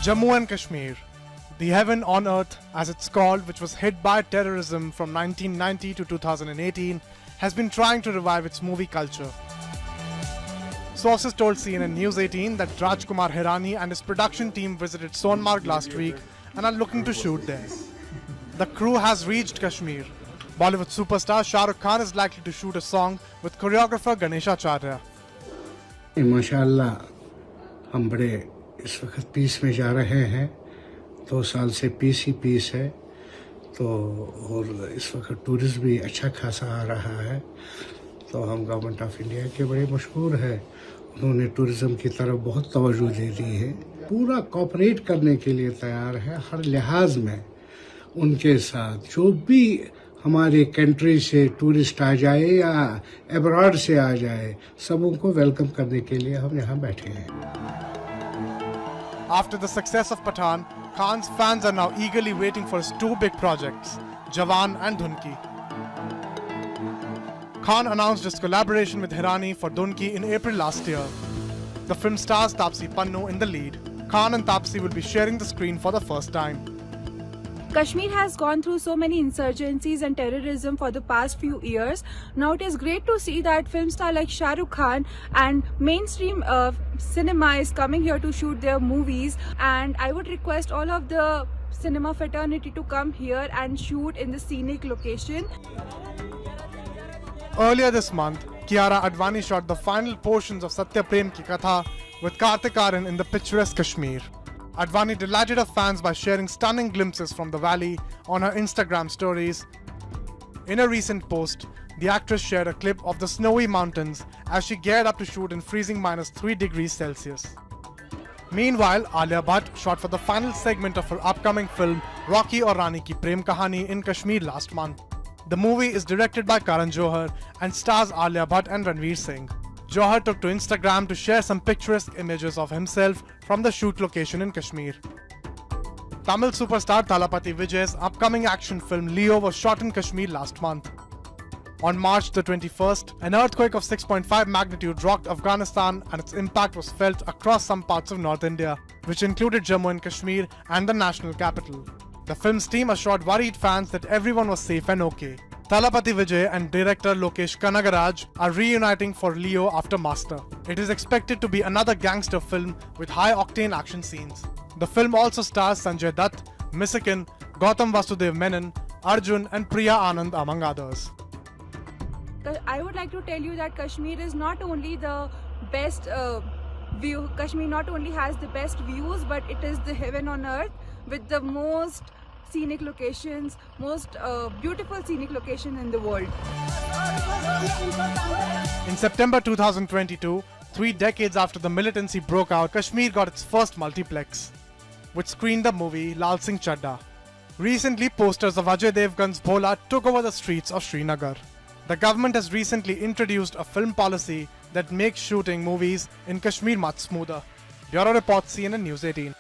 Jammu and Kashmir, the heaven on earth as it's called, which was hit by terrorism from 1990 to 2018, has been trying to revive its movie culture. Sources told CNN News18 that Rajkumar Hirani and his production team visited Sonmarg last week and are looking to shoot there. The crew has reached Kashmir. Bollywood superstar Shah Rukh is likely to shoot a song with choreographer Ganeshacharya. माशाल्लाह हम बड़े इस वक्त piece में जा रहे हैं 2 साल से पीस ही पीस है तो और इस वक्त टूरिस्ट भी अच्छा खासा आ रहा है तो हम गवर्नमेंट ऑफ इंडिया के बड़े मशहूर है उन्होंने टूरिज्म की तरफ बहुत तवज्जो दे दी है पूरा कोऑपरेट करने के लिए तैयार है हर लिहाज में उनके साथ जो भी हमारे कंट्री से टूरिस्ट आ जाए या अब्रॉड से आ जाए सबों को वेलकम करने के लिए हम यहाँ बैठे हैं After the success of Pathan, Khan's fans are now eagerly waiting for his 2 big projects, Jawan and Dinky. Khan announced his collaboration with Hirani for Dinky in April last year. The film stars Taapsee Pannu in the lead. Khan and Taapsee will be sharing the screen for the first time. Kashmir has gone through so many insurgencies and terrorism for the past few years. Now it is great to see that film star like Shah Rukh Khan and mainstream cinema is coming here to shoot their movies. And I would request all of the cinema fraternity to come here and shoot in the scenic location. Earlier this month, Kiara Advani shot the final portions of Satya Prem Ki Katha with Kartik Aaryan in the picturesque Kashmir. Advani delighted her fans by sharing stunning glimpses from the valley on her Instagram stories. In a recent post, the actress shared a clip of the snowy mountains as she geared up to shoot in freezing -3 degrees Celsius. Meanwhile, Alia Bhatt shot for the final segment of her upcoming film Rocky Aur Rani Ki Prem Kahani in Kashmir last month. The movie is directed by Karenge and stars Alia Bhatt and Ranveer Singh. Johar took to Instagram to share some picturesque images of himself from the shoot location in Kashmir. Tamil superstar Thalapathy Vijay's upcoming action film Leo was shot in Kashmir last month. On March the 21st, an earthquake of 6.5 magnitude rocked Afghanistan and its impact was felt across some parts of North India, which included Jammu and Kashmir and the national capital. The film's team assured worried fans that everyone was safe and okay. Thalapathy Vijay and director Lokesh Kanagaraj are reuniting for Leo after Master. It is expected to be another gangster film with high-octane action scenes. The film also stars Sanjay Dutt, Misakin, Gautam Vasudev Menon, Arjun and Priya Anand among others. I would like to tell you that Kashmir is not only the best view. Kashmir not only has the best views, but it is the heaven on earth with the most scenic locations, most beautiful scenic location in the world. In September 2022, 3 decades after the militancy broke out, Kashmir got its first multiplex, which screened the movie Lal Singh Chadda. Recently, posters of Ajay Devgan's Bhola took over the streets of Srinagar. The government has recently introduced a film policy that makes shooting movies in Kashmir much smoother. Bureau Report, CNN News 18.